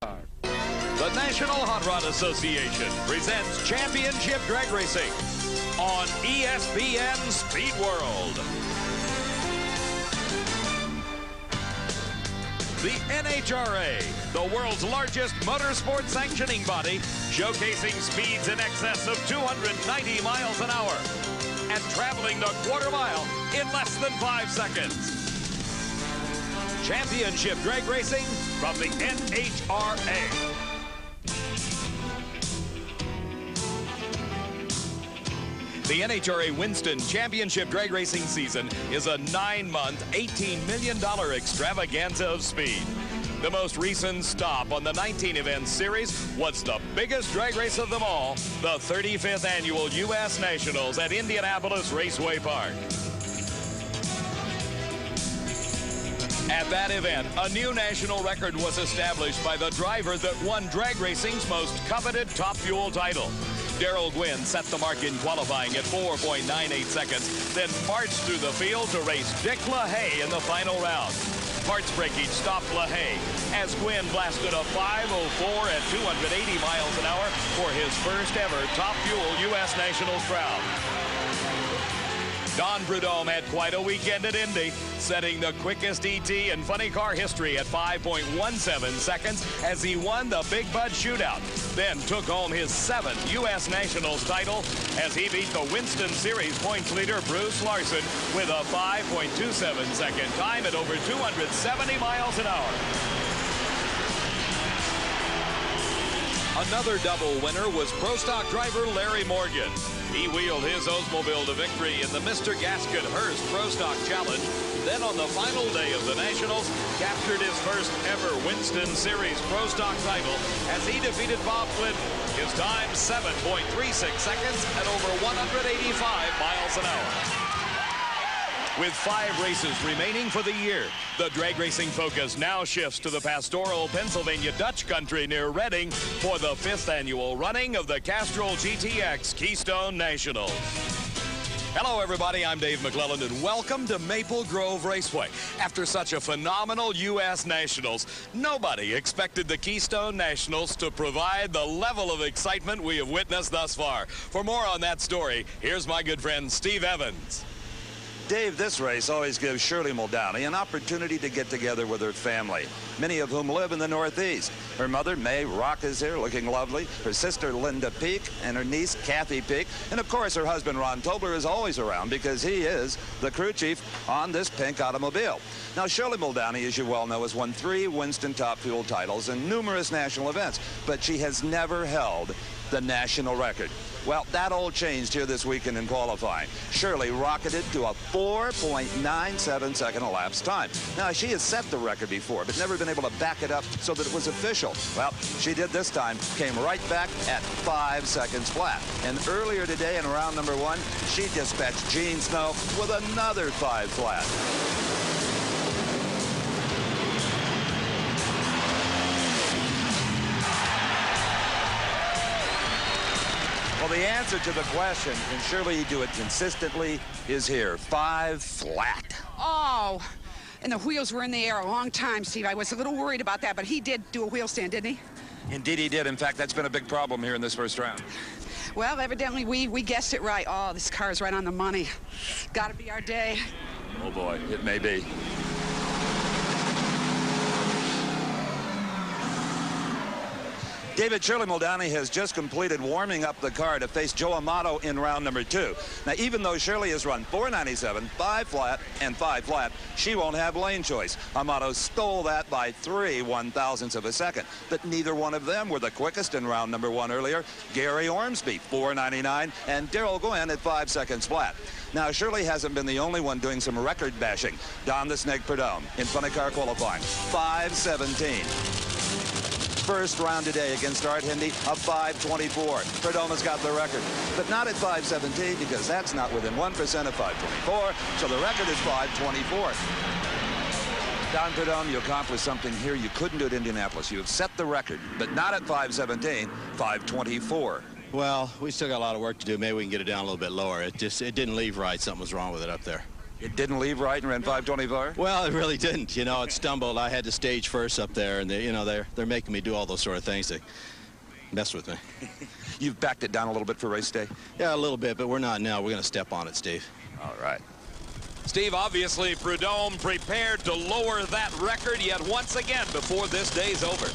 The National Hot Rod Association presents Championship Drag Racing on ESPN Speed World. The NHRA, the world's largest motorsport sanctioning body, showcasing speeds in excess of 290 miles an hour and traveling the quarter mile in less than 5 seconds. Championship Drag Racing from the NHRA. The NHRA Winston Championship Drag Racing season is a 9-month, $18 million extravaganza of speed. The most recent stop on the 19-event series was the biggest drag race of them all, the 35th Annual U.S. Nationals at Indianapolis Raceway Park. At that event, a new national record was established by the driver that won drag racing's most coveted top fuel title. Darrell Gwynn set the mark in qualifying at 4.98 seconds, then marched through the field to race Dick LaHaye in the final round. Parts breakage stopped LaHaye as Gwynn blasted a 5:04 at 280 miles an hour for his first ever top fuel U.S. Nationals crown. Don Prudhomme had quite a weekend at Indy, setting the quickest ET in funny car history at 5.17 seconds as he won the Big Bud Shootout, then took home his 7th U.S. Nationals title as he beat the Winston Series points leader Bruce Larson with a 5.27 second time at over 270 miles an hour. Another double winner was Pro Stock driver Larry Morgan. He wheeled his Oldsmobile to victory in the Mr. Gasket Hurst Pro Stock Challenge. Then on the final day of the Nationals, captured his first ever Winston Series Pro Stock title as he defeated Bob Clinton. His time 7.36 seconds at over 185 miles an hour. With 5 races remaining for the year, the drag racing focus now shifts to the pastoral Pennsylvania Dutch country near Reading for the 5th annual running of the Castrol GTX Keystone Nationals. Hello, everybody. I'm Dave McClelland, and welcome to Maple Grove Raceway. After such a phenomenal U.S. Nationals, nobody expected the Keystone Nationals to provide the level of excitement we have witnessed thus far. For more on that story, here's my good friend Steve Evans. Dave, this race always gives Shirley Muldowney an opportunity to get together with her family, many of whom live in the Northeast. Her mother, May Rock, is here looking lovely, her sister, Linda Peak, and her niece, Kathy Peak. And, of course, her husband, Ron Tobler, is always around because he is the crew chief on this pink automobile. Now, Shirley Muldowney, as you well know, has won 3 Winston Top Fuel titles and numerous national events, but she has never held the national record. Well, that all changed here this weekend in qualifying. Shirley rocketed to a 4.97 second elapsed time. Now, she has set the record before, but never been able to back it up so that it was official. Well, she did this time, came right back at 5 seconds flat. And earlier today in round number 1, she dispatched Gene Snow with another 5 flat. Well, the answer to the question, can Shirley do it consistently, is here. 5 flat. Oh, and the wheels were in the air a long time, Steve. I was a little worried about that, but he did do a wheel stand, didn't he? Indeed, he did. In fact, that's been a big problem here in this first round. Well, evidently, we guessed it right. Oh, this car is right on the money. Got to be our day. Oh, boy, it may be. David, Shirley Muldowney has just completed warming up the car to face Joe Amato in round number 2. Now, even though Shirley has run 4.97, 5 flat, and 5 flat, she won't have lane choice. Amato stole that by 3 1/1000ths of a second. But neither one of them were the quickest in round number 1 earlier. Gary Ormsby, 4.99, and Darrell Gwynn at 5 seconds flat. Now, Shirley hasn't been the only one doing some record bashing. Don the Snake Prudhomme in funny car qualifying, 5.17. First round today against Art Hindy, a 5.24. Prudhomme has got the record, but not at 5.17 because that's not within 1% of 5.24, so the record is 5.24. Don Prudhomme, you accomplished something here you couldn't do at Indianapolis. You have set the record, but not at 5.17, 5.24. Well, we still got a lot of work to do. Maybe we can get it down a little bit lower. It didn't leave right. Something was wrong with it up there. It didn't leave right and ran 5:24? Well, it really didn't. You know, it stumbled. I had to stage first up there, and they're making me do all those sort of things to mess with me. You've backed it down a little bit for race day? Yeah, a little bit, but we're not now. We're going to step on it, Steve. All right. Steve, obviously Prudhomme prepared to lower that record yet once again before this day's over.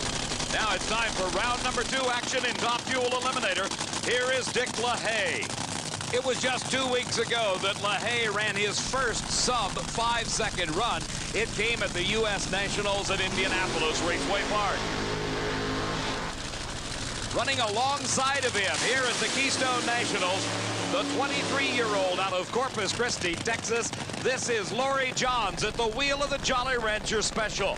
Now it's time for round number 2 action in Top Fuel Eliminator. Here is Dick LaHaye. It was just 2 weeks ago that LaHaye ran his first sub-5-second run. It came at the U.S. Nationals at Indianapolis Raceway Park. Running alongside of him here at the Keystone Nationals, the 23-year-old out of Corpus Christi, Texas. This is Laurie Johns at the wheel of the Jolly Rancher Special.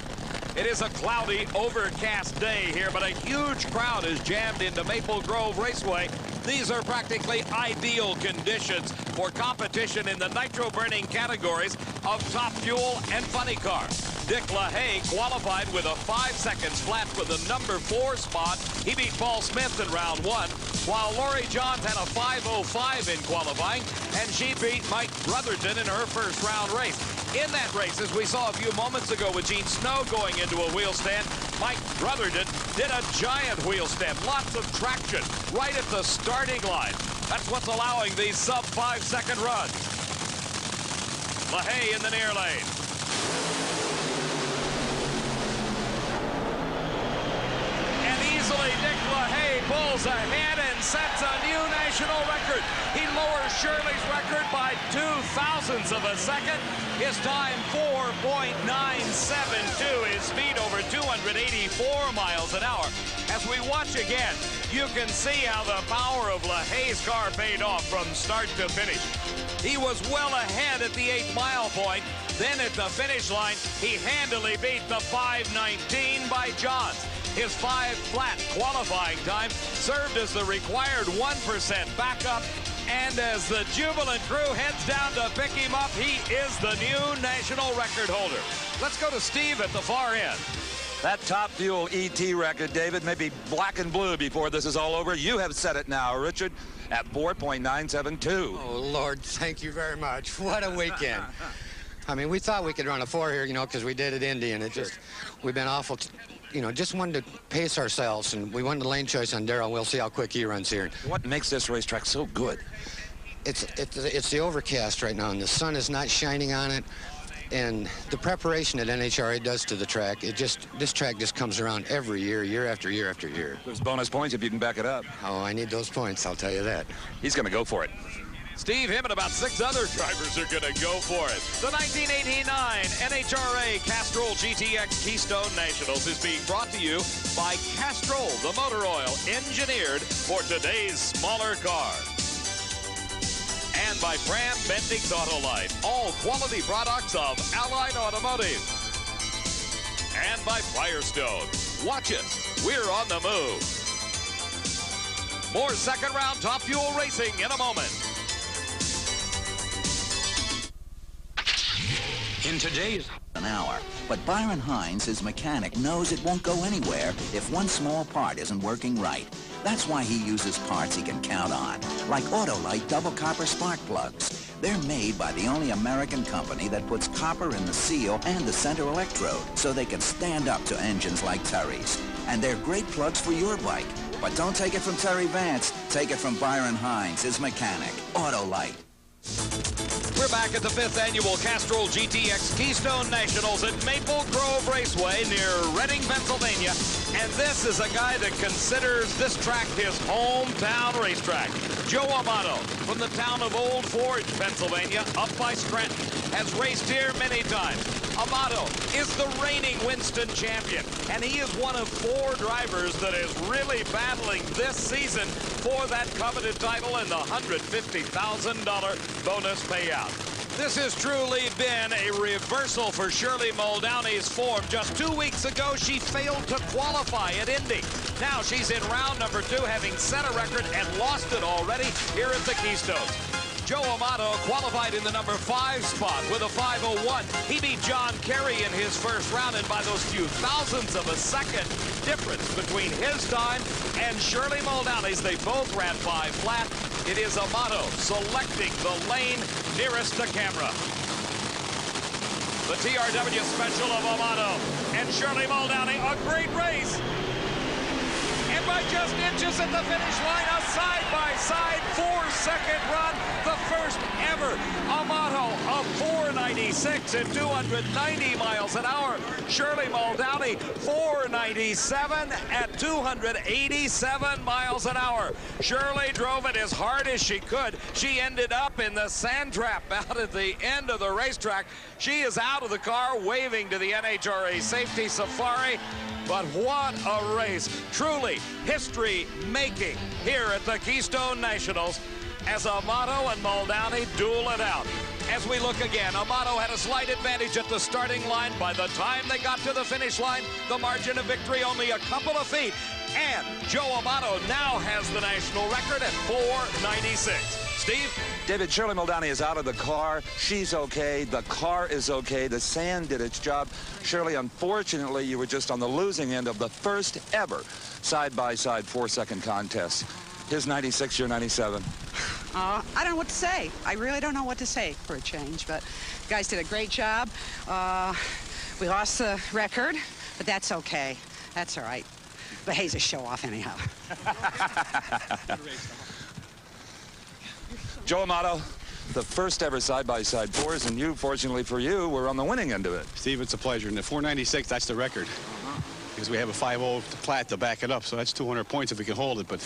It is a cloudy, overcast day here, but a huge crowd is jammed into Maple Grove Raceway. These are practically ideal conditions for competition in the nitro-burning categories of Top Fuel and Funny Car. Dick LaHaye qualified with a 5 seconds flat with the number 4 spot. He beat Paul Smith in round 1, while Laurie Johns had a 5:05 in qualifying, and she beat Mike Brotherton in her first round race. In that race, as we saw a few moments ago with Gene Snow going into a wheel stand, Mike Brotherton did a giant wheel stand, lots of traction right at the starting line. That's what's allowing these sub-5 second runs. LaHaye in the near lane. And easily Dick LaHaye pulls ahead and sets a new national record. He lowers Shirley's record by 0.02 of a second. His time 4.972. His speed over 284 miles an hour. As we watch again, you can see how the power of LaHaye's car paid off from start to finish. He was well ahead at the 8-mile point. Then at the finish line, he handily beat the 5:19 by Johns. His 5 flat qualifying time served as the required 1% backup. And as the jubilant crew heads down to pick him up, he is the new national record holder. Let's go to Steve at the far end. That Top Fuel ET record, David, may be black and blue before this is all over. You have set it now, Richard, at 4.972. Oh, Lord, thank you very much. What a weekend. I mean, we thought we could run a 4 here, because we did at Indy, and we've been awful, just wanted to pace ourselves, and we won the lane choice on Darrell. We'll see how quick he runs here. What makes this racetrack so good? It's the overcast right now, and the sun is not shining on it, and the preparation that NHRA does to the track, this track just comes around every year, year after year after year. There's bonus points if you can back it up. Oh, I need those points, I'll tell you that. He's going to go for it. Steve, him and about 6 other drivers are going to go for it. The 1989 NHRA Castrol GTX Keystone Nationals is being brought to you by Castrol, the motor oil engineered for today's smaller car. And by Fram Bendix Autolite, all quality products of Allied Automotive. And by Firestone. Watch it. We're on the move. More second round Top Fuel racing in a moment. In today's an hour, but Byron Hines, his mechanic, knows it won't go anywhere if one small part isn't working right. That's why he uses parts he can count on, like Autolite double copper spark plugs. They're made by the only American company that puts copper in the seal and the center electrode, so they can stand up to engines like Terry's. And they're great plugs for your bike. But don't take it from Terry Vance. Take it from Byron Hines, his mechanic. Autolite. We're back at the 5th annual Castrol GTX Keystone Nationals at Maple Grove Raceway near Reading, Pennsylvania. And this is a guy that considers this track his hometown racetrack. Joe Amato from the town of Old Forge, Pennsylvania, up by Scranton, has raced here many times. Amato is the reigning Winston champion, and he is one of 4 drivers that is really battling this season for that coveted title and the $150,000 bonus payout. This has truly been a reversal for Shirley Muldowney's form. Just 2 weeks ago, she failed to qualify at Indy. Now she's in round number 2, having set a record and lost it already here at the Keystone. Joe Amato qualified in the number 5 spot with a 5:01. He beat John Kerry in his first round, and by those few thousandths of a second difference between his time and Shirley Muldowney's, they both ran 5 flat. It is Amato selecting the lane nearest the camera. The TRW special of Amato and Shirley Muldowney. A great race. And by just inches at the finish line, a side-by-side 4-second run. The first ever Amato of 496 at 290 miles an hour. Shirley Muldowney 497 at 287 miles an hour. Shirley drove it as hard as she could. She ended up in the sand trap out at the end of the racetrack. She is out of the car waving to the NHRA safety safari. But what a race. Truly history-making here at the Keystone Nationals as Amato and Muldowney duel it out. As we look again, Amato had a slight advantage at the starting line. By the time they got to the finish line, the margin of victory only a couple of feet. And Joe Amato now has the national record at 496. Steve? David, Shirley Muldowney is out of the car. She's okay. The car is okay. The sand did its job. Shirley, unfortunately, you were just on the losing end of the first ever side-by-side 4-second contest. His 96, your 97. I don't know what to say. I really don't know what to say for a change, but guys did a great job. We lost the record, but that's okay. That's all right. But Hayes a show-off anyhow. Joe Amato, the first ever side-by-side fours, and you, fortunately for you, were on the winning end of it. Steve, it's a pleasure. And the 496, that's the record. Because we have a 5.0 plat to back it up, so that's 200 points if we can hold it. But,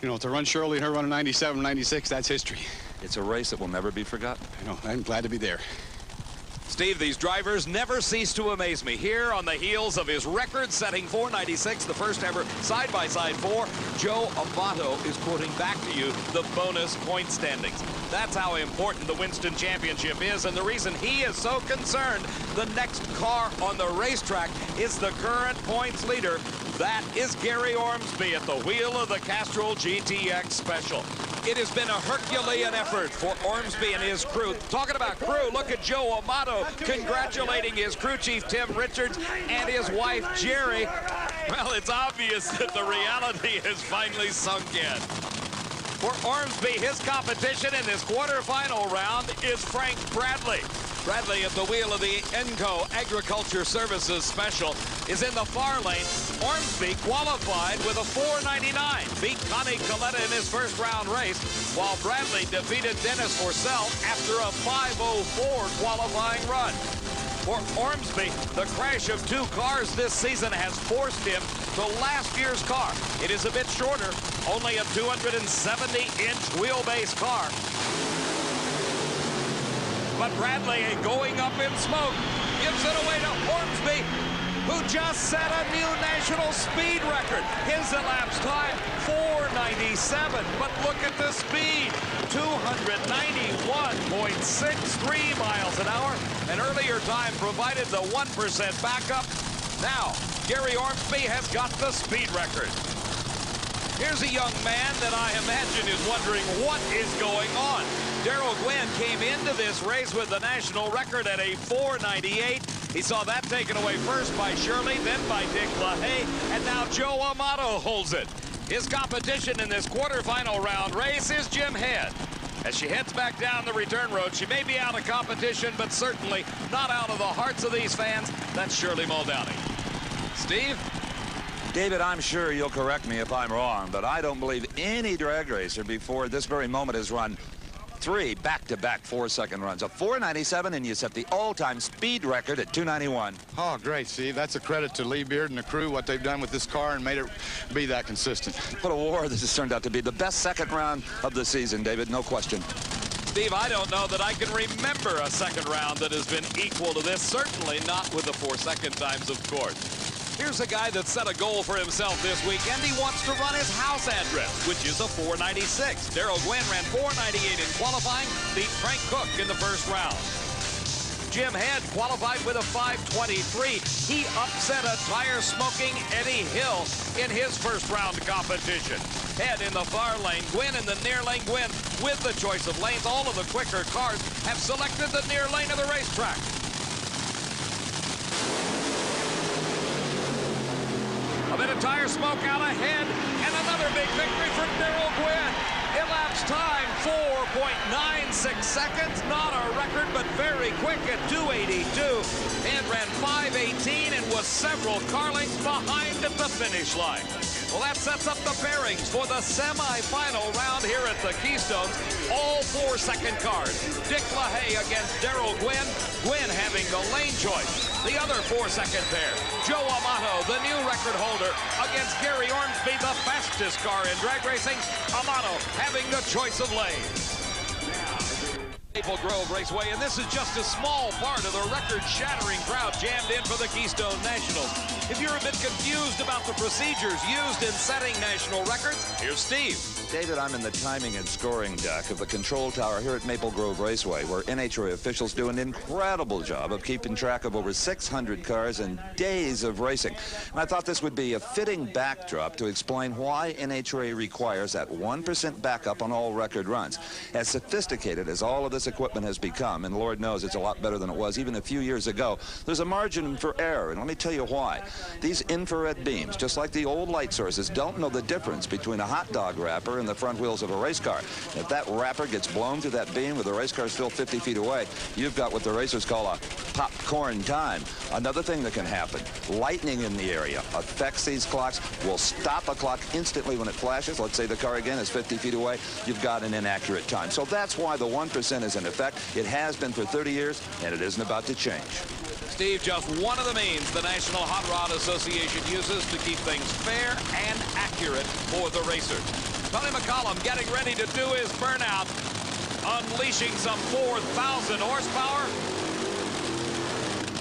you know, to run Shirley and her running 97, 96, that's history. It's a race that will never be forgotten. I know. I'm glad to be there. Steve, these drivers never cease to amaze me. Here on the heels of his record-setting 496, the first ever side-by-side 4, Joe Amato is quoting back to you the bonus point standings. That's how important the Winston Championship is, and the reason he is so concerned the next car on the racetrack is the current points leader. That is Gary Ormsby at the wheel of the Castrol GTX Special. It has been a Herculean effort for Ormsby and his crew. Talking about crew, look at Joe Amato congratulating his crew chief, Tim Richards, and his wife, Jerry. Well, it's obvious that the reality has finally sunk in. For Ormsby, his competition in this quarterfinal round is Frank Bradley. Bradley at the wheel of the ENCO Agriculture Services Special is in the far lane. Ormsby qualified with a 499, beat Connie Coletta in his first round race, while Bradley defeated Dennis Forsell after a 5:04 qualifying run. For Ormsby, the crash of 2 cars this season has forced him to last year's car. It is a bit shorter, only a 270-inch wheelbase car. But Bradley, going up in smoke, gives it away to Ormsby, who just set a new national speed record. His elapsed time, 497. But look at the speed, 291.63 miles an hour. An earlier time provided the 1% backup. Now, Gary Ormsby has got the speed record. Here's a young man that I imagine is wondering what is going on. Darrell Gwynn came into this race with the national record at a 498. He saw that taken away first by Shirley, then by Dick LaHaye, and now Joe Amato holds it. His competition in this quarterfinal round race is Jim Head. As she heads back down the return road, she may be out of competition, but certainly not out of the hearts of these fans. That's Shirley Muldowney. Steve? David, I'm sure you'll correct me if I'm wrong, but I don't believe any drag racer before this very moment has run 3 back-to-back 4-second runs. A 497, and you set the all-time speed record at 291. Oh, great, Steve. That's a credit to Lee Beard and the crew, what they've done with this car and made it be that consistent. What a war this has turned out to be. The best second round of the season, David, no question. Steve, I don't know that I can remember a second round that has been equal to this. Certainly not with the 4-second times, of course. Here's a guy that set a goal for himself this weekend. He wants to run his house address, which is a 496. Darrell Gwynn ran 498 in qualifying, beat Frank Cook in the first round. Jim Head qualified with a 523. He upset a tire-smoking Eddie Hill in his first round competition. Head in the far lane, Gwynn in the near lane. Gwynn with the choice of lanes. All of the quicker cars have selected the near lane of the racetrack. A bit of tire smoke out ahead, and another big victory for Darrell Gwynn. Elapsed time, 4.96 seconds. Not a record, but very quick at 2:82. And ran 5:18 and was several car lengths behind at the finish line. Well, that sets up the pairings for the semi-final round here at the Keystone. All 4 second cars. Dick LaHaye against Darrell Gwynn. Gwynn having the lane choice. The other 4 second pair. Joe Amato, the new record holder, against Gary Ormsby, the fastest car in drag racing. Amato having the choice of lanes. Maple Grove Raceway, and this is just a small part of the record-shattering crowd jammed in for the Keystone Nationals. If you're a bit confused about the procedures used in setting national records, here's Steve. David, I'm in the timing and scoring deck of the control tower here at Maple Grove Raceway, where NHRA officials do an incredible job of keeping track of over 600 cars and days of racing. And I thought this would be a fitting backdrop to explain why NHRA requires that 1% backup on all record runs. As sophisticated as all of this equipment has become, and Lord knows it's a lot better than it was even a few years ago, there's a margin for error, and let me tell you why. These infrared beams, just like the old light sources, don't know the difference between a hot dog wrapper and the front wheels of a race car. If that wrapper gets blown through that beam with the race car still 50 feet away, you've got what the racers call a popcorn time. Another thing that can happen, lightning in the area affects these clocks, will stop a clock instantly when it flashes. Let's say the car again is 50 feet away, you've got an inaccurate time. So that's why the 1% is in effect. It has been for 30 years, and it isn't about to change. Steve, just one of the means the National Hot Rod Association uses to keep things fair and accurate for the racers. Tony McCollum getting ready to do his burnout, unleashing some 4,000 horsepower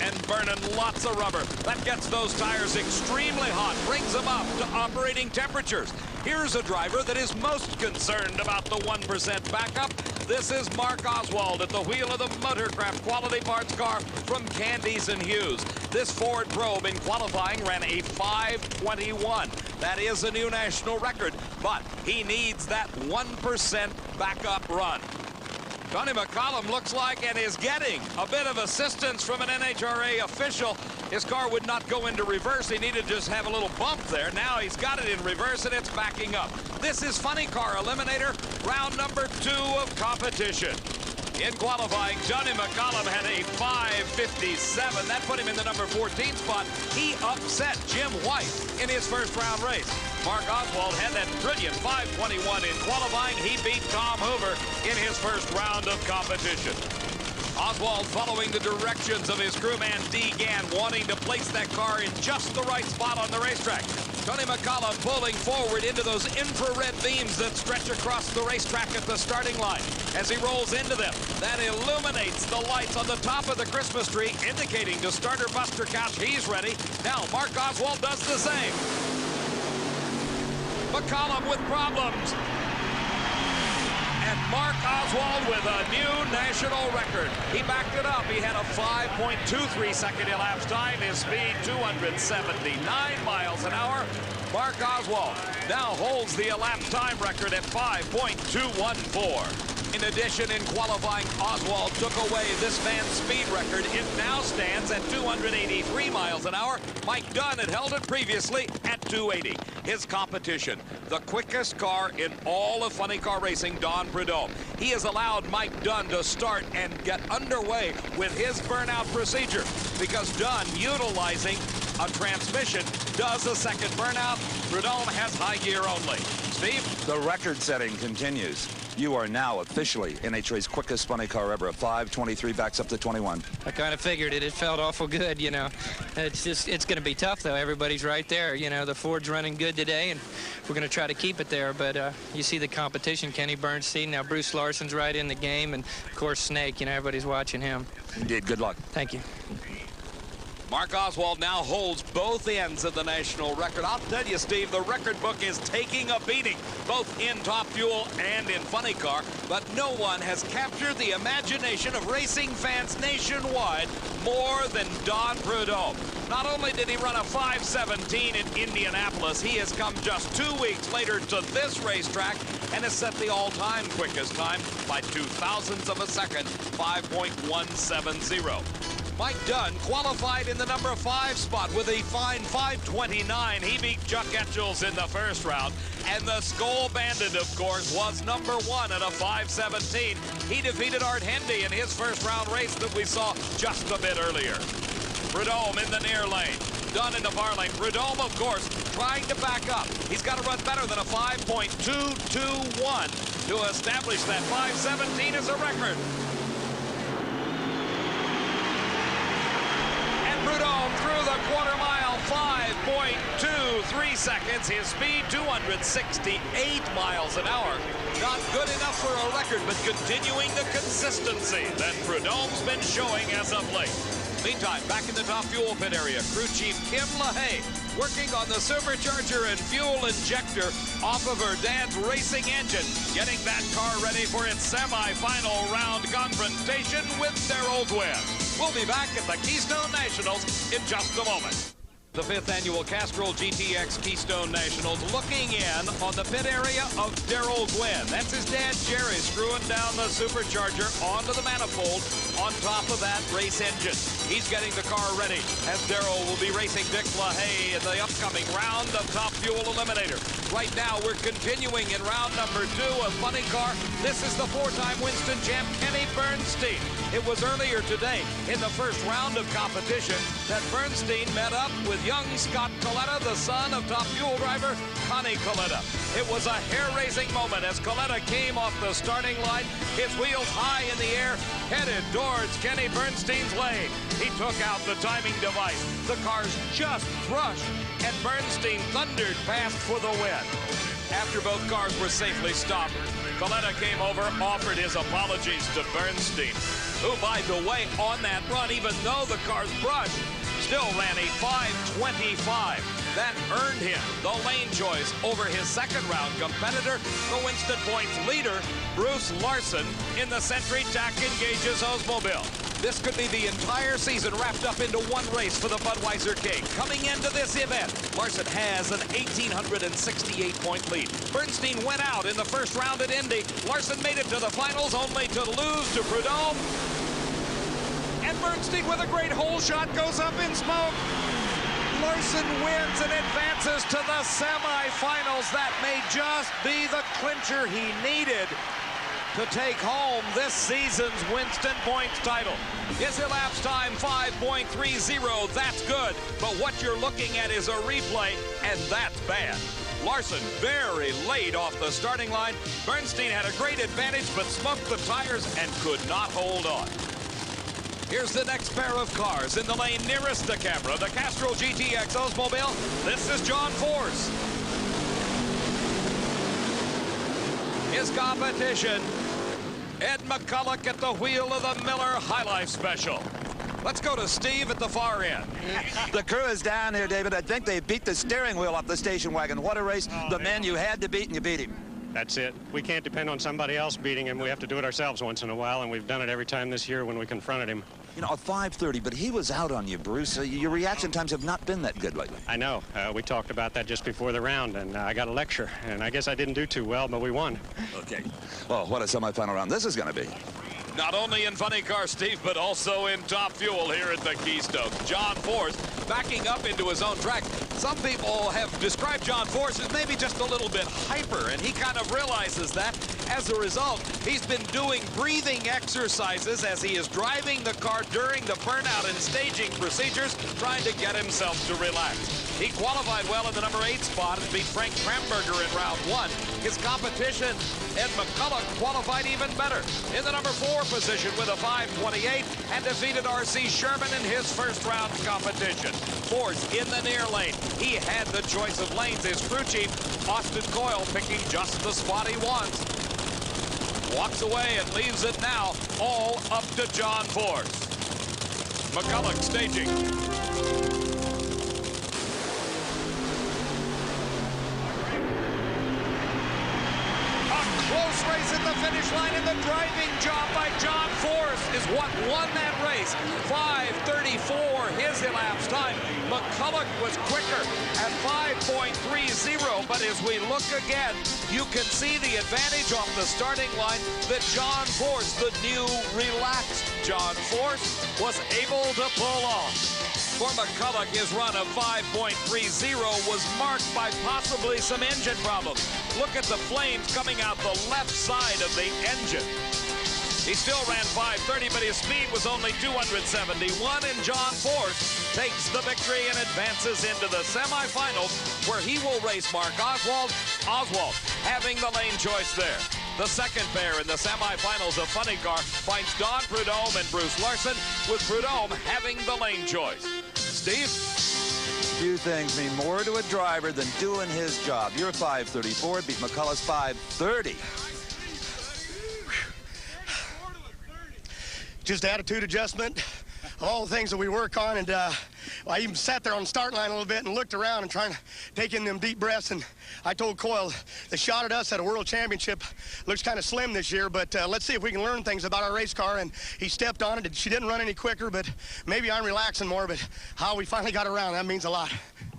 and burning lots of rubber. That gets those tires extremely hot, brings them up to operating temperatures. Here's a driver that is most concerned about the 1% backup. This is Mark Oswald at the wheel of the Motorcraft Quality Parts car from Candies and Hughes. This Ford Probe in qualifying ran a 5:21. That is a new national record, but he needs that 1% backup run. Tony McCollum looks like and is getting a bit of assistance from an NHRA official. His car would not go into reverse. He needed to just have a little bump there. Now he's got it in reverse and it's backing up. This is Funny Car Eliminator, round number 2 of competition. In qualifying, Johnny McCollum had a 5:57. That put him in the number 14 spot. He upset Jim White in his first round race. Mark Oswald had that brilliant 5:21 in qualifying. He beat Tom Hoover in his first round of competition. Oswald following the directions of his crewman D. Gann, wanting to place that car in just the right spot on the racetrack. Tony McCollum pulling forward into those infrared beams that stretch across the racetrack at the starting line. As he rolls into them, that illuminates the lights on the top of the Christmas tree, indicating to starter Buster Couch he's ready. Now Mark Oswald does the same. McCollum with problems. And Mark Oswald with a new national record. He backed it up. He had a 5.23 second elapsed time. His speed, 279 miles an hour. Mark Oswald now holds the elapsed time record at 5.214. In addition, in qualifying, Oswald took away this man's speed record. It now stands at 283 miles an hour. Mike Dunn had held it previously at 280. His competition, the quickest car in all of funny car racing, Don Prudhomme. He has allowed Mike Dunn to start and get underway with his burnout procedure because Dunn, utilizing a transmission, does a second burnout. Prudhomme has high gear only. Steve? The record setting continues. You are now officially NHRA's quickest funny car ever. A 5:23 backs up to 21. I kind of figured it. It felt awful good, you know. It's going to be tough, though. Everybody's right there. You know, the Ford's running good today, and we're going to try to keep it there. But you see the competition, Kenny Bernstein. Now Bruce Larson's right in the game, and, of course, Snake. You know, everybody's watching him. Indeed. Good luck. Thank you. Mark Oswald now holds both ends of the national record. I'll tell you, Steve, the record book is taking a beating, both in Top Fuel and in Funny Car, but no one has captured the imagination of racing fans nationwide more than Don Prudhomme. Not only did he run a 5:17 in Indianapolis, he has come just 2 weeks later to this racetrack and has set the all-time quickest time by 0.02 of a second, 5.170. Mike Dunn qualified in the number 5 spot with a fine 5:29. He beat Chuck Etchels in the first round. And the Skoll Bandit, of course, was number 1 at a 5:17. He defeated Art Hendy in his first round race that we saw just a bit earlier. Prudhomme in the near lane. Dunn in the far lane. Prudhomme, of course, trying to back up. He's got to run better than a 5.221 to establish that 5:17 as a record. Prudhomme through the quarter mile, 5.23 seconds. His speed, 268 miles an hour. Not good enough for a record, but continuing the consistency that Prudhomme's been showing as of late. Meantime, back in the top fuel pit area, crew chief Kim LaHaye working on the supercharger and fuel injector off of her dad's racing engine, getting that car ready for its semi-final round confrontation with Darrell Gwynn. We'll be back at the Keystone Nationals in just a moment. The 5th annual Castrol GTX Keystone Nationals looking in on the pit area of Darrell Gwynn. That's his dad, Jerry, screwing down the supercharger onto the manifold on top of that race engine. He's getting the car ready as Darrell will be racing Dick LaHaye in the upcoming round of Top Fuel Eliminator. Right now, we're continuing in round number 2 of Funny Car. This is the 4-time Winston champ, Kenny Bernstein. It was earlier today in the first round of competition that Bernstein met up with young Scott Coletta, the son of Top Fuel driver Connie Coletta. It was a hair-raising moment as Coletta came off the starting line, his wheels high in the air, headed towards Kenny Bernstein's lane. He took out the timing device. The cars just brushed, and Bernstein thundered past for the win. After both cars were safely stopped, Coletta came over, offered his apologies to Bernstein, who, by the way, on that run, even though the cars brushed, still ran a 5:25. That earned him the lane choice over his second round competitor, the Winston Points leader, Bruce Larson, in the Century Tack Engages Oldsmobile. This could be the entire season wrapped up into one race for the Budweiser King. Coming into this event, Larson has an 1,868-point lead. Bernstein went out in the first round at Indy. Larson made it to the finals, only to lose to Prudhomme. And Bernstein, with a great hole shot, goes up in smoke. Larson wins and advances to the semifinals. That may just be the clincher he needed to take home this season's Winston Points title. His elapsed time, 5.30. That's good. But what you're looking at is a replay, and that's bad. Larson very late off the starting line. Bernstein had a great advantage, but smoked the tires and could not hold on. Here's the next pair of cars in the lane nearest the camera, the Castrol GTX Oldsmobile. This is John Force. His competition, Ed McCulloch at the wheel of the Miller High Life Special. Let's go to Steve at the far end. The crew is down here, David. I think they beat the steering wheel off the station wagon. What a race. The man you had to beat, and you beat him. That's it. We can't depend on somebody else beating him. We have to do it ourselves once in a while, and we've done it every time this year when we confronted him. You know, a 5:30, but he was out on you, Bruce. Your reaction times have not been that good lately. I know. We talked about that just before the round, and I got a lecture, and I guess I didn't do too well, but we won. Okay. Well, what a semifinal round this is going to be. Not only in Funny Car, Steve, but also in Top Fuel here at the Keystone. John Force backing up into his own track. Some people have described John Force as maybe just a little bit hyper, and he kind of realizes that. As a result, he's been doing breathing exercises as he is driving the car during the burnout and staging procedures, trying to get himself to relax. He qualified well in the number 8 spot and beat Frank Kramberger in round 1. His competition, Ed McCulloch, qualified even better in the number 4 position with a 5:28 and defeated R.C. Sherman in his first round competition. Force in the near lane. He had the choice of lanes. His crew chief, Austin Coyle, picking just the spot he wants. Walks away and leaves it now all up to John Force. McCulloch staging. Close race at the finish line, and the driving job by John Force is what won that race. 5:34, his elapsed time. McCulloch was quicker at 5.30, but But as we look again, you can see the advantage off the starting line that John Force, the new relaxed John Force, was able to pull off. For McCulloch, his run of 5.30 was marked by possibly some engine problems. Look at the flames coming out the left side of the engine. He still ran 5:30, but his speed was only 271, and John Force takes the victory and advances into the semifinals, where he will race Mark Oswald. Oswald having the lane choice there. The second pair in the semifinals of Funny Car finds Don Prudhomme and Bruce Larson, with Prudhomme having the lane choice. Steve? Few things mean more to a driver than doing his job. Your 5:34 beat McCullough's 5:30. Just attitude adjustment, all the things that we work on, and I even sat there on the start line a little bit and looked around and trying to take in them deep breaths, and I told Coyle, the shot at us at a world championship looks kind of slim this year, but let's see if we can learn things about our race car, and he stepped on it. She didn't run any quicker, but maybe I'm relaxing more, but how we finally got around, that means a lot.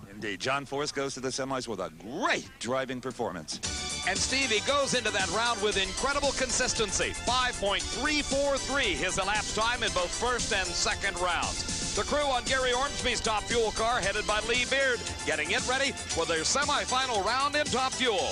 Indeed, John Force goes to the semis with a great driving performance. And Stevie goes into that round with incredible consistency. 5.343 his elapsed time in both first and second rounds. The crew on Gary Ormsby's Top Fuel car, headed by Lee Beard, getting it ready for their semifinal round in Top Fuel.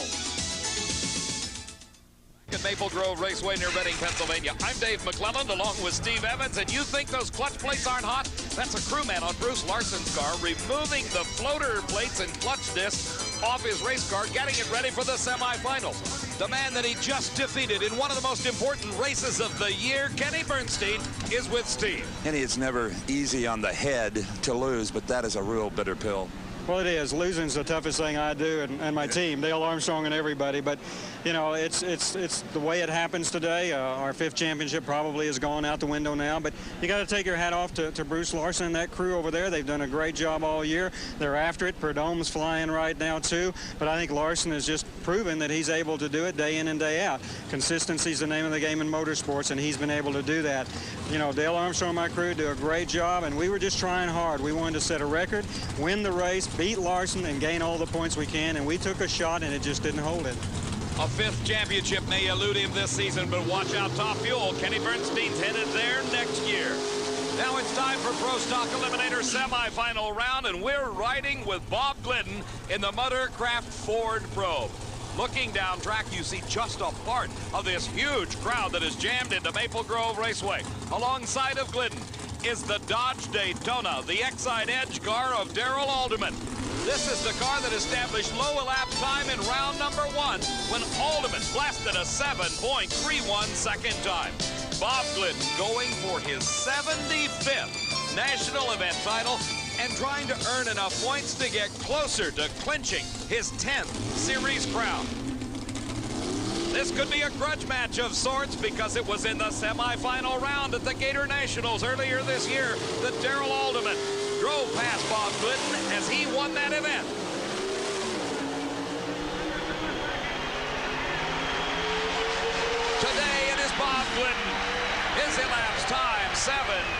At Maple Grove Raceway near Reading, Pennsylvania. I'm Dave McClelland along with Steve Evans, and you think those clutch plates aren't hot? That's a crewman on Bruce Larson's car removing the floater plates and clutch discs off his race car, getting it ready for the semifinals. The man that he just defeated in one of the most important races of the year, Kenny Bernstein, is with Steve. Kenny, it's never easy on the head to lose, but that is a real bitter pill. Well, it is. Losing's the toughest thing I do, and my team, Dale Armstrong and everybody. But, you know, it's the way it happens today. Our fifth championship probably has gone out the window now. But you got to take your hat off to Bruce Larson and that crew over there. They've done a great job all year. They're after it. Prudhomme's flying right now, too. But I think Larson has just proven that he's able to do it day in and day out. Consistency is the name of the game in motorsports, and he's been able to do that. You know, Dale Armstrong and my crew do a great job, and we were just trying hard. We wanted to set a record, win the race, beat Larson, and gain all the points we can, and we took a shot, and it just didn't hold it. A fifth championship may elude him this season, but watch out, Top Fuel. Kenny Bernstein's headed there next year. Now it's time for Pro Stock Eliminator semifinal round, and we're riding with Bob Glidden in the Motorcraft Ford Probe. Looking down track, you see just a part of this huge crowd that is jammed into Maple Grove Raceway. Alongside of Glidden is the Dodge Daytona, the Exide Edge car of Darrell Alderman. This is the car that established low elapsed time in round number 1 when Alderman blasted a 7.31 second time. Bob Glidden going for his 75th national event title and trying to earn enough points to get closer to clinching his 10th series crown. This could be a grudge match of sorts because it was in the semifinal round at the Gator Nationals earlier this year that Darrell Alderman drove past Bob Glidden as he won that event. Today it is Bob Glidden. His elapsed time,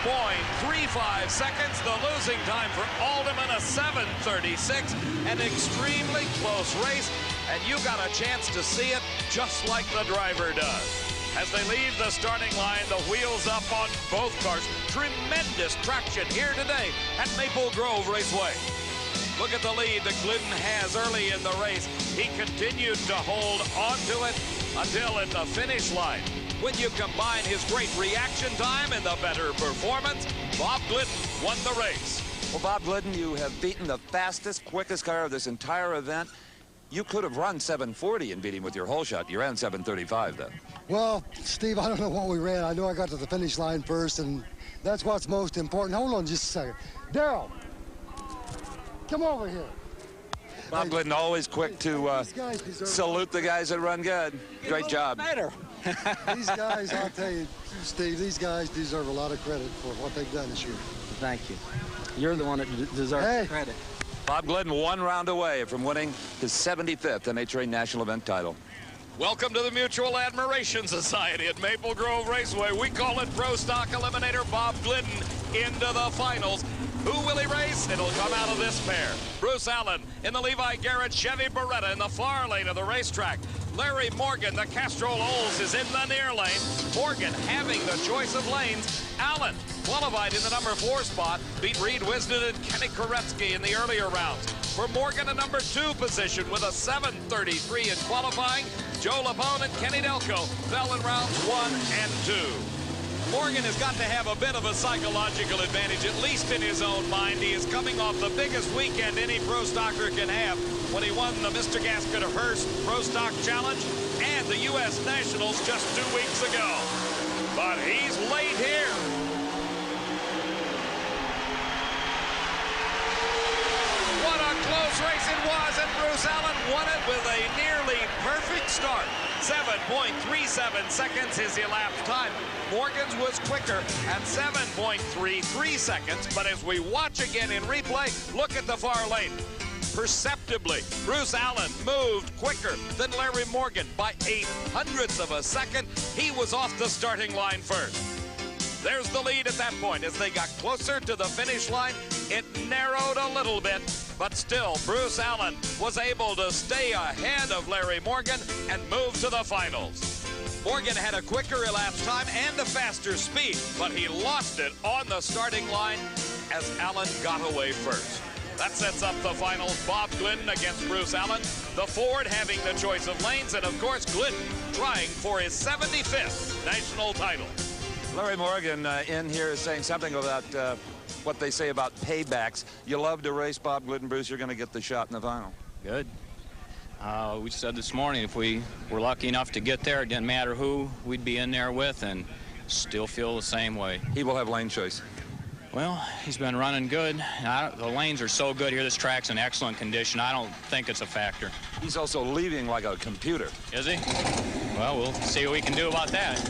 7.35 seconds. The losing time for Alderman, a 7:36. An extremely close race, and you got a chance to see it just like the driver does. As they leave the starting line, the wheels up on both cars. Tremendous traction here today at Maple Grove Raceway. Look at the lead that Glidden has early in the race. He continued to hold on to it until at the finish line. When you combine his great reaction time and the better performance, Bob Glidden won the race. Well, Bob Glidden, you have beaten the fastest, quickest car of this entire event. You could have run 7:40 and beat him with your whole shot. You ran 7:35, though. Well, Steve, I don't know what we ran. I know I got to the finish line first, and that's what's most important. Hold on just a second. Darrell, come over here. Bob Glidden always quick to salute the guys that run good. Great job. These guys, I'll tell you, Steve, these guys deserve a lot of credit for what they've done this year. Thank you. You're the one that deserves credit. Bob Glidden 1 round away from winning his 75th NHRA National Event title. Welcome to the Mutual Admiration Society at Maple Grove Raceway. We call it Pro Stock Eliminator. Bob Glidden into the finals. Who will he race? It'll come out of this pair. Bruce Allen in the Levi Garrett Chevy Beretta in the far lane of the racetrack. Larry Morgan, the Castrol Olds, is in the near lane. Morgan having the choice of lanes. Allen qualified in the number 4 spot, beat Reed Wisden and Kenny Koretsky in the earlier rounds. For Morgan, a number 2 position with a 7:33 in qualifying. Joe Lapone and Kenny Delco fell in rounds 1 and 2. Morgan has got to have a bit of a psychological advantage, at least in his own mind. He is coming off the biggest weekend any pro stocker can have when he won the Mr. Gasket Hearst Pro Stock Challenge and the U.S. Nationals just 2 weeks ago. But he's late here. What a close race it was, and Bruce Allen won it with a nearly perfect start. 7.37 seconds is the elapsed time. Morgan's was quicker at 7.33 seconds, but as we watch again in replay, look at the far lane. Perceptibly, Bruce Allen moved quicker than Larry Morgan by 0.08 of a second. He was off the starting line first. There's the lead at that point. As they got closer to the finish line, it narrowed a little bit, but still, Bruce Allen was able to stay ahead of Larry Morgan and move to the finals. Morgan had a quicker elapsed time and a faster speed, but he lost it on the starting line as Allen got away first. That sets up the finals. Bob Glidden against Bruce Allen. The Ford having the choice of lanes, and of course, Glidden trying for his 75th national title. Larry Morgan in here is saying something about what they say about paybacks. You love to race, Bob Glidden. Bruce, you're going to get the shot in the final. Good. We said this morning if we were lucky enough to get there, it didn't matter who we'd be in there with, and still feel the same way. He will have lane choice. Well, he's been running good. The lanes are so good here. This track's in excellent condition. I don't think it's a factor. He's also leaving like a computer. Is he? Well, we'll see what we can do about that.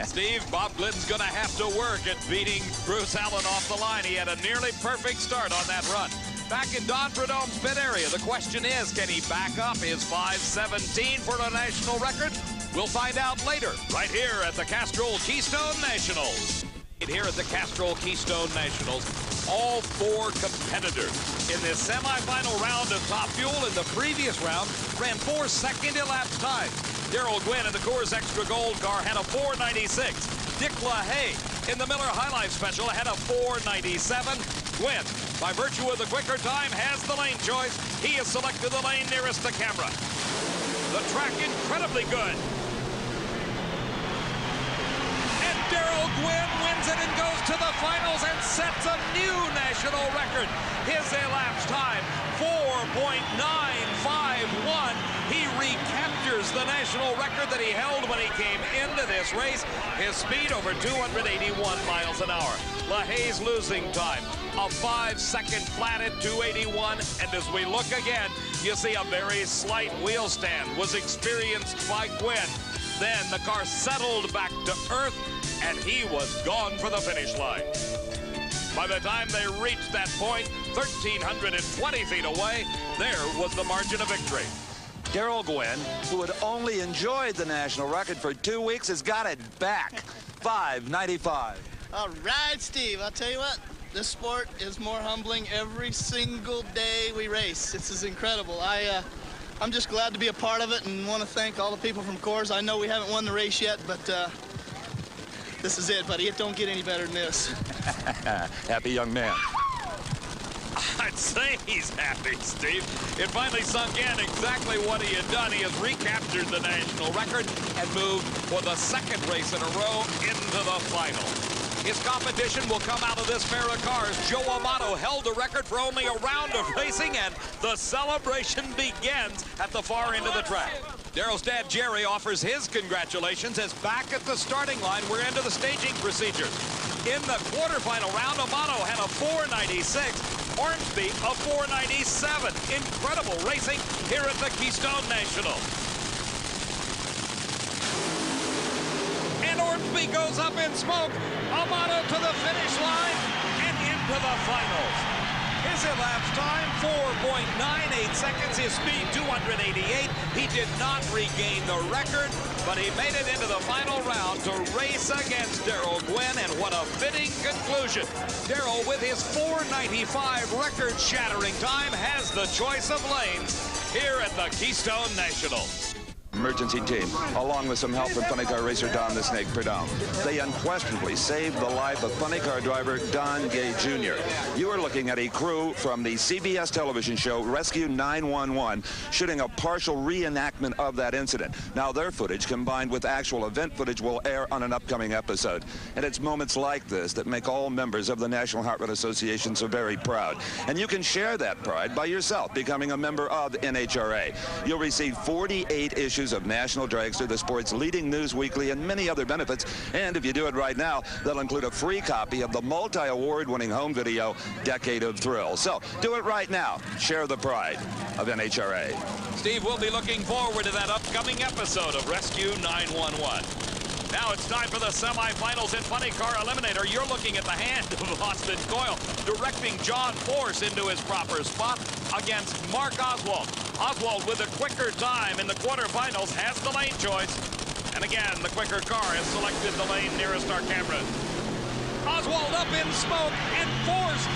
Steve, Bob Glidden's going to have to work at beating Bruce Allen off the line. He had a nearly perfect start on that run. Back in Don Prudhomme's pit area, the question is, can he back up his 5:17 for the national record? We'll find out later, right here at the Castrol Keystone Nationals. Here at the Castrol Keystone Nationals, all 4 competitors in this semifinal round of Top Fuel. In the previous round, ran 4 second elapsed times. Darrell Gwynn in the Coors Extra Gold car had a 4.96. Dick LaHaye in the Miller High Life Special had a 4.97. Gwynn, by virtue of the quicker time, has the lane choice. He has selected the lane nearest the camera. The track incredibly good. Darrell Gwynn wins it and goes to the finals and sets a new national record. His elapsed time, 4.951. He recaptures the national record that he held when he came into this race. His speed over 281 miles an hour. LaHaye's losing time, a 5-second flat at 281. And as we look again, you see a very slight wheel stand was experienced by Gwynn. Then the car settled back to earth, and he was gone for the finish line. By the time they reached that point, 1,320 feet away, there was the margin of victory. Darrell Gwynn, who had only enjoyed the national record for 2 weeks, has got it back. 5.95. All right, Steve, I'll tell you what, this sport is more humbling every single day we race. This is incredible. I'm just glad to be a part of it and want to thank all the people from Coors. I know we haven't won the race yet, but this is it, buddy. It don't get any better than this. Happy young man. I'd say he's happy, Steve. It finally sunk in exactly what he had done. He has recaptured the national record and moved for the 2nd race in a row into the final. His competition will come out of this pair of cars. Joe Amato held the record for only a round of racing, and the celebration begins at the far end of the track. Darrell's dad, Jerry, offers his congratulations as back at the starting line, we're into the staging procedures. In the quarterfinal round, Amato had a 4.96, Ormsby a 4.97. Incredible racing here at the Keystone National. And Ormsby goes up in smoke. Amato to the finish line and into the finals. His His elapsed time, 4.98 seconds. His speed, 288. He did not regain the record, but he made it into the final round to race against Darrell Gwynn, and what a fitting conclusion. Darrell, with his 4:95 record-shattering time, has the choice of lanes here at the Keystone National. Emergency team, along with some help from funny car racer Don the Snake Prudhomme. They unquestionably saved the life of funny car driver Don Gay Jr. You are looking at a crew from the CBS television show Rescue 911 shooting a partial reenactment of that incident. Now their footage combined with actual event footage will air on an upcoming episode. And it's moments like this that make all members of the National Heart Rate Association so very proud. And you can share that pride by yourself becoming a member of NHRA. You'll receive 48 issues of National Dragster, the sport's leading news weekly, and many other benefits. And if you do it right now, they'll include a free copy of the multi-award-winning home video, Decade of Thrill. So do it right now. Share the pride of NHRA. Steve, we'll be looking forward to that upcoming episode of Rescue 911. Now it's time for the semifinals in Funny Car Eliminator. You're looking at the hand of Austin Coyle, directing John Force into his proper spot against Mark Oswald. Oswald, with a quicker time in the quarterfinals, has the lane choice. And again, the quicker car has selected the lane nearest our cameras. Oswald up in smoke, and Force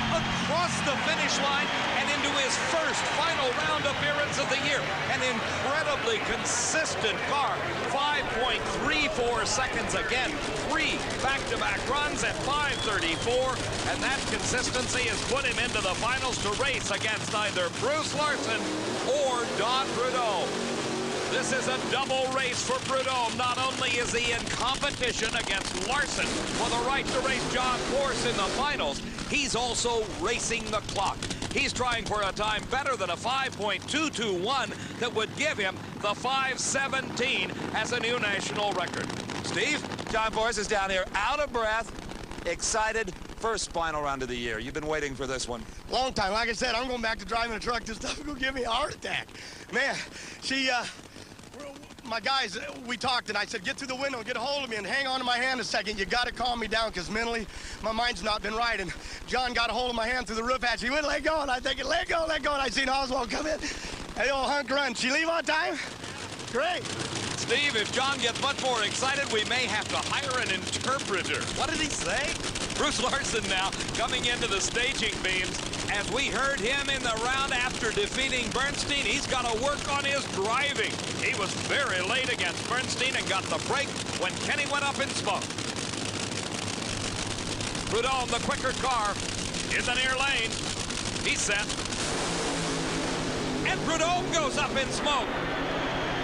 across the finish line and into his first final round appearance of the year. An incredibly consistent car. 5.34 seconds again. 3 back-to-back runs at 5:34. And that consistency has put him into the finals to race against either Bruce Larson or Don Prudhomme. This is a double race for Prudhomme. Not only is he in competition against Larson for the right to race John Force in the finals, he's also racing the clock. He's trying for a time better than a 5.221 that would give him the 5:17 as a new national record. Steve? John Force is down here, out of breath, excited. First final round of the year. You've been waiting for this one. Long time. Like I said, I'm going back to driving a truck. This stuff will give me a heart attack. Man, my guys, we talked, and I said, get through the window and get a hold of me and hang on to my hand a second. You got to calm me down, because mentally, my mind's not been right. And John got a hold of my hand through the roof hatch. He wouldn't let go, and I think, let go, let go. And I seen Oswald come in. Hey, old hunk run. She leave on time? Great. Steve, if John gets much more excited, we may have to hire an interpreter. What did he say? Bruce Larson now coming into the staging beams. As we heard him in the round after defeating Bernstein, he's got to work on his driving. He was very late against Bernstein and got the break when Kenny went up in smoke. Prudhomme, the quicker car, in the near lane. He's set. And Prudhomme goes up in smoke.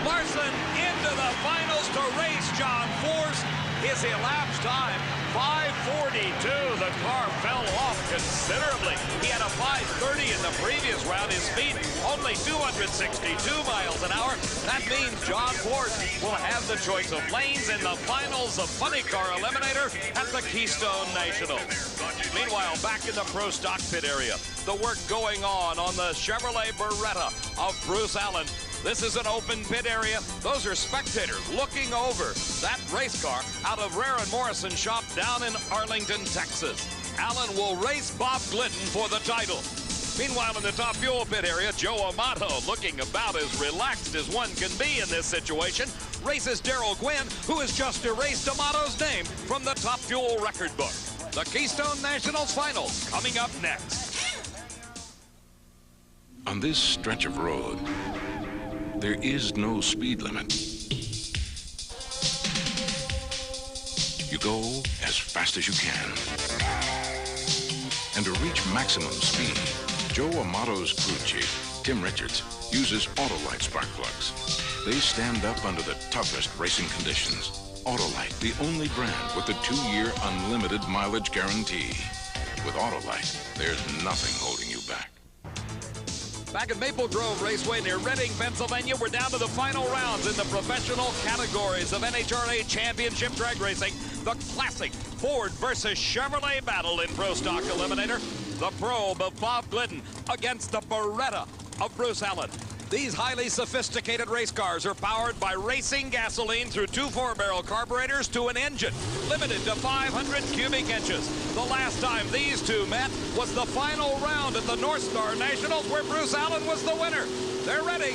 Larson into the finals to race John Force. His elapsed time, 5:42. The car fell off considerably. He had a 5:30 in the previous round. His speed only 262 miles an hour. That means John Force will have the choice of lanes in the finals of Funny Car Eliminator at the Keystone National. Meanwhile, back in the Pro Stock pit area, the work going on the Chevrolet Beretta of Bruce Allen. This is an open pit area. Those are spectators looking over that race car out of Rare and Morrison shop down in Arlington, Texas. Allen will race Bob Glidden for the title. Meanwhile, in the Top Fuel pit area, Joe Amato, looking about as relaxed as one can be in this situation, races Darrell Gwynn, who has just erased Amato's name from the Top Fuel record book. The Keystone Nationals Finals coming up next. On this stretch of road, there is no speed limit. You go as fast as you can. And to reach maximum speed, Joe Amato's crew chief, Tim Richards, uses Autolite spark plugs. They stand up under the toughest racing conditions. Autolite, the only brand with the 2-year unlimited mileage guarantee. With Autolite, there's nothing holding you back. Back at Maple Grove Raceway near Reading, Pennsylvania, we're down to the final rounds in the professional categories of NHRA Championship Drag Racing. The classic Ford versus Chevrolet battle in Pro Stock Eliminator. The probe of Bob Glidden against the Beretta of Bruce Allen. These highly sophisticated race cars are powered by racing gasoline through two 4-barrel carburetors to an engine, limited to 500 cubic inches. The last time these two met was the final round at the North Star Nationals, where Bruce Allen was the winner. They're ready.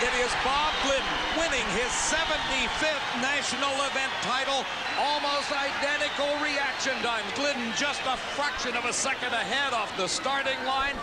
It is Bob Glidden winning his 75th national event title. Almost identical reaction times. Glidden just a fraction of a second ahead off the starting line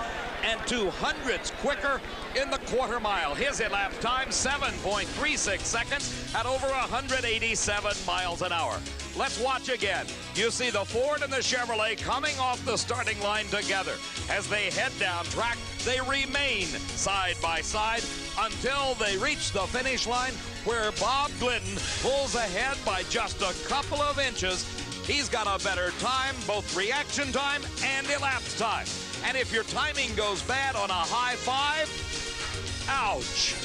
and 2/100ths quicker in the quarter mile. His elapsed time 7.36 seconds at over 187 miles an hour. Let's watch again. You see the Ford and the Chevrolet coming off the starting line together. As they head down track, they remain side by side until they reach the finish line, where Bob Glidden pulls ahead by just a couple of inches. He's got a better time, both reaction time and elapsed time. And if your timing goes bad on a high five, ouch.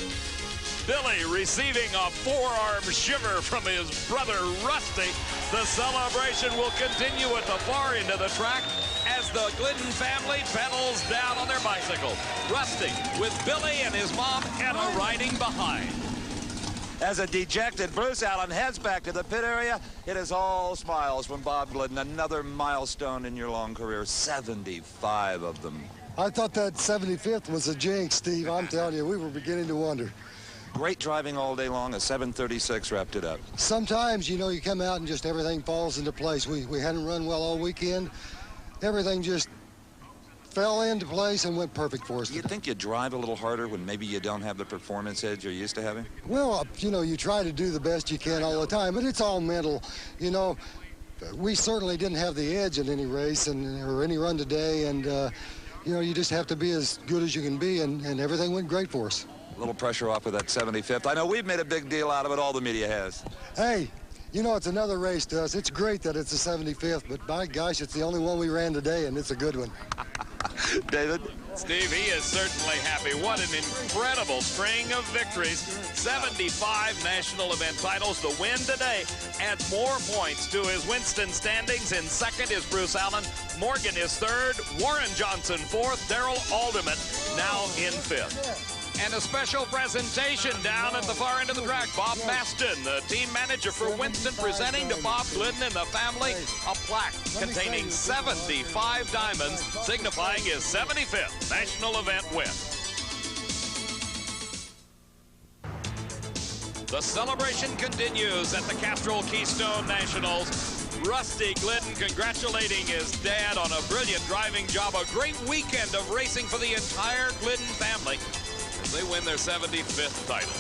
Billy receiving a forearm shiver from his brother Rusty. The celebration will continue at the far end of the track as the Glidden family pedals down on their bicycles. Rusty with Billy and his mom Etta riding behind. As a dejected Bruce Allen heads back to the pit area, it is all smiles from Bob Glidden. Another milestone in your long career, 75 of them. I thought that 75th was a jinx, Steve. I'm telling you, we were beginning to wonder. Great driving all day long. A 7:36 wrapped it up. Sometimes, you know, you come out and just everything falls into place. We hadn't run well all weekend. Everything just fell into place and went perfect for us. You think you drive a little harder when maybe you don't have the performance edge you're used to having? Well, you know, you try to do the best you can all the time, but it's all mental. You know, we certainly didn't have the edge in any race or any run today, and, you know, you just have to be as good as you can be, and everything went great for us. A little pressure off with that 75th. I know we've made a big deal out of it. All the media has. Hey, you know, it's another race to us. It's great that it's the 75th, but by gosh, it's the only one we ran today, and it's a good one. David? Steve, he is certainly happy. What an incredible string of victories. 75 national event titles. The win today adds more points to his Winston standings. In second is Bruce Allen. Morgan is third. Warren Johnson fourth. Darrell Alderman now in fifth. And a special presentation down at the far end of the track. Bob Maston, the team manager for Winston, presenting to Bob Glidden and the family a plaque containing 75 diamonds, signifying his 75th national event win. The celebration continues at the Castrol Keystone Nationals. Rusty Glidden congratulating his dad on a brilliant driving job. A great weekend of racing for the entire Glidden family. They win their 75th title.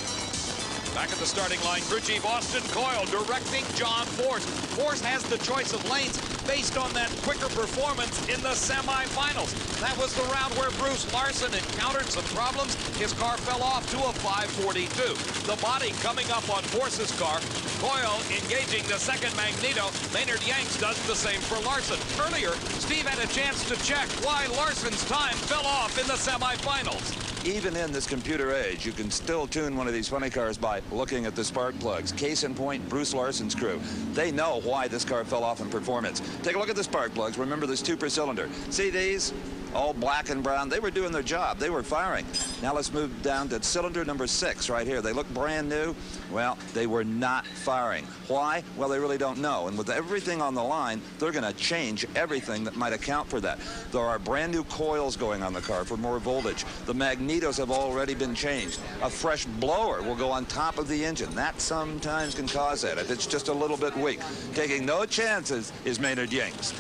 Back at the starting line, crew chief Austin Coyle directing John Force. Force has the choice of lanes based on that quicker performance in the semifinals. That was the round where Bruce Larson encountered some problems. His car fell off to a 542. The body coming up on Force's car. Coyle engaging the second magneto. Maynard Yanks does the same for Larson. Earlier, Steve had a chance to check why Larson's time fell off in the semifinals. Even in this computer age, you can still tune one of these funny cars by looking at the spark plugs. Case in point, Bruce Larson's crew. They know why this car fell off in performance. Take a look at the spark plugs. Remember, there's 2 per cylinder. See these? All black and brown. They were doing their job. They were firing. Now let's move down to cylinder number 6 right here. They look brand new. Well, they were not firing. Why? Well, they really don't know. And with everything on the line, they're going to change everything that might account for that. There are brand new coils going on the car for more voltage. The magnetos have already been changed. A fresh blower will go on top of the engine. That sometimes can cause that if it's just a little bit weak. Taking no chances is Maynard Yanks.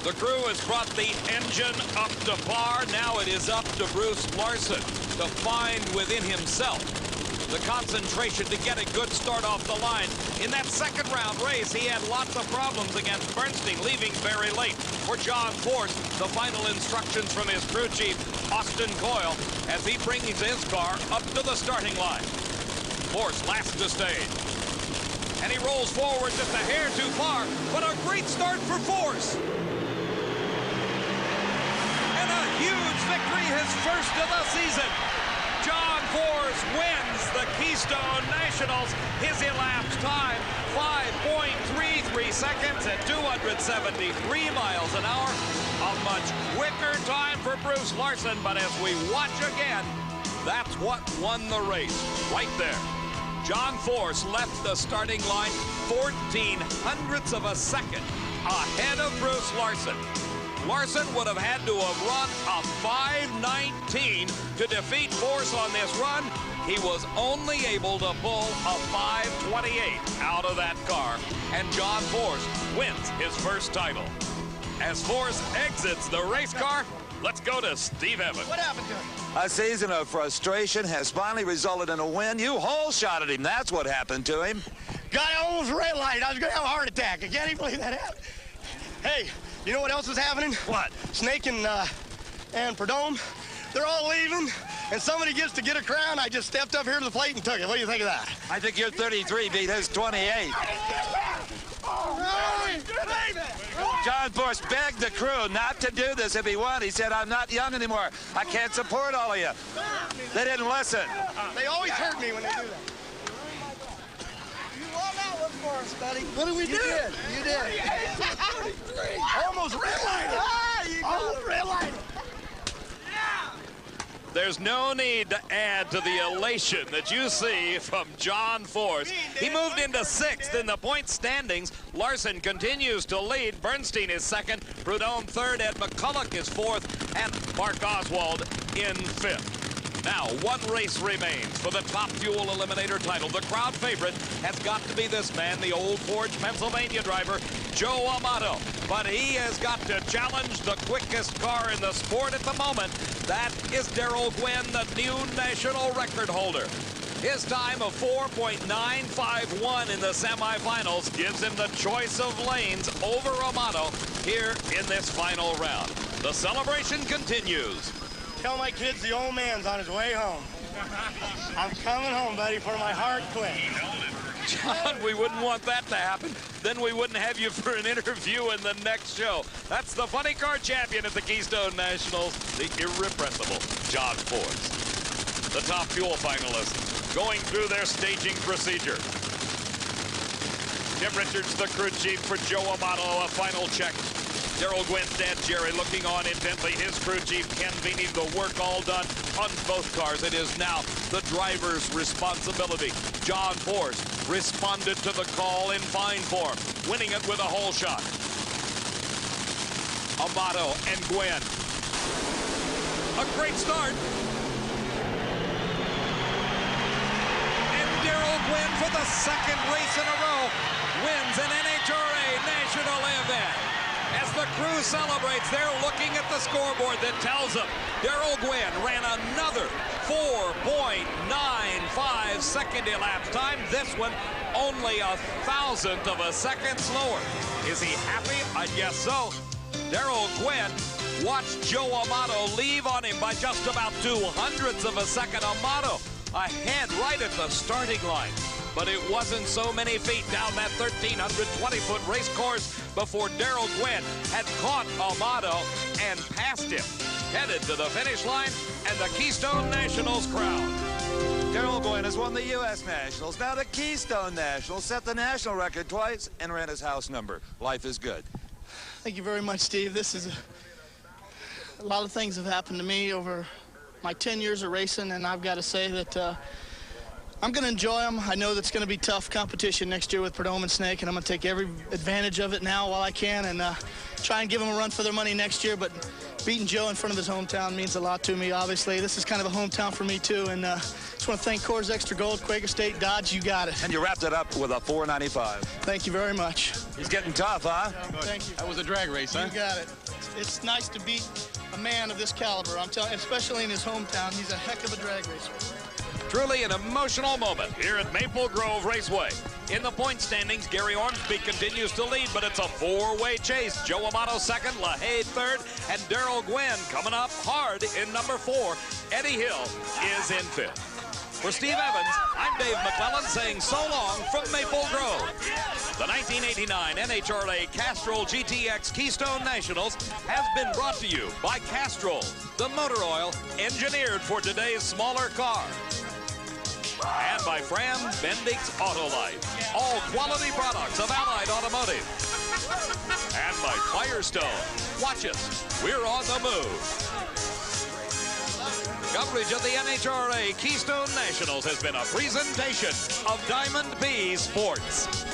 The crew has brought the engine up to par. Now it is up to Bruce Larson to find within himself the concentration to get a good start off the line. In that second round race, he had lots of problems against Bernstein, leaving very late. For John Force, the final instructions from his crew chief, Austin Coyle, as he brings his car up to the starting line. Force last to stage. And he rolls forward just a hair too far, but a great start for Force. And a huge victory, his first of the season. John Force wins the Keystone Nationals. His elapsed time, 5.33 seconds at 273 miles an hour. A much quicker time for Bruce Larson, but as we watch again, that's what won the race right there. John Force left the starting line 14 hundredths of a second ahead of Bruce Larson. Larson would have had to have run a 5:19 to defeat Force on this run. He was only able to pull a 5:28 out of that car, and John Force wins his first title. As Force exits the race car, let's go to Steve Evans. What happened to him? A season of frustration has finally resulted in a win. You hole-shotted him. That's what happened to him. Got almost red-lighted. I was going to have a heart attack. I can't even believe that happened. Hey, you know what else is happening? What? Snake and Prudhomme, they're all leaving, and somebody gets to get a crown. I just stepped up here to the plate and took it. What do you think of that? I think your 33 beat his 28. John Force begged the crew not to do this if he won. He said, I'm not young anymore. I can't support all of you. They didn't listen. They always hurt me when they do that. You won that one for us, buddy. What did we do? You did. Almost red-lighted. Almost red-lighted. There's no need to add to the elation that you see from John Force. He moved into sixth in the point standings. Larson continues to lead. Bernstein is second. Prudhomme third. Ed McCulloch is fourth. And Mark Oswald in fifth. Now, one race remains for the Top Fuel Eliminator title. The crowd favorite has got to be this man, the Old Forge, Pennsylvania driver, Joe Amato. But he has got to challenge the quickest car in the sport at the moment. That is Darrell Gwynn, the new national record holder. His time of 4.951 in the semifinals gives him the choice of lanes over Amato here in this final round. The celebration continues. Tell my kids the old man's on his way home. I'm coming home, buddy, for my heart quit. John, we wouldn't want that to happen. Then we wouldn't have you for an interview in the next show. That's the funny car champion at the Keystone Nationals, the irrepressible John Force. The Top Fuel finalists going through their staging procedure. Tim Richards, the crew chief for Joe Amato, a final check. Darrell Gwynn's dad, Jerry, looking on intently. His crew chief, Ken Veeney, the work all done on both cars. It is now the driver's responsibility. John Force responded to the call in fine form, winning it with a hole shot. Amato and Gwynn. A great start. And Darrell Gwynn, for the second race in a row, wins an NHRA national event. As the crew celebrates, they're looking at the scoreboard that tells them Darrell Gwynn ran another 4.95 second elapsed time. This one only 1,000th of a second slower. Is he happy? I guess so. Darrell Gwynn watched Joe Amato leave on him by just about 200ths of a second. Amato ahead right at the starting line. But it wasn't so many feet down that 1,320-foot race course before Darrell Gwynn had caught Amato and passed him, headed to the finish line and the Keystone Nationals crown. Darrell Gwynn has won the U.S. Nationals. Now the Keystone Nationals set the national record twice and ran his house number. Life is good. Thank you very much, Steve. This is a lot of things have happened to me over my 10 years of racing, and I've got to say that I'm going to enjoy them. I know that's going to be tough competition next year with Prudhomme and Snake, and I'm going to take every advantage of it now while I can and try and give them a run for their money next year. But beating Joe in front of his hometown means a lot to me, obviously. This is kind of a hometown for me, too. And just want to thank Coors Extra Gold, Quaker State, Dodge. You got it. And you wrapped it up with a 4.95. Thank you very much. He's getting tough, huh? Thank you. That was a drag race, huh? You got it. It's nice to beat a man of this caliber. I'm telling you, especially in his hometown. He's a heck of a drag racer. Truly an emotional moment here at Maple Grove Raceway. In the point standings, Gary Ormsby continues to lead, but it's a four-way chase. Joe Amato second, LaHaye third, and Darrell Gwynn coming up hard in number 4. Eddie Hill is in fifth. For Steve Evans, I'm Dave McClellan saying so long from Maple Grove. The 1989 NHRA Castrol GTX Keystone Nationals has been brought to you by Castrol, the motor oil engineered for today's smaller car. And by Fram Bendix Autolite, all quality products of Allied Automotive. And by Firestone. Watch us, we're on the move. Coverage of the NHRA Keystone Nationals has been a presentation of Diamond B Sports.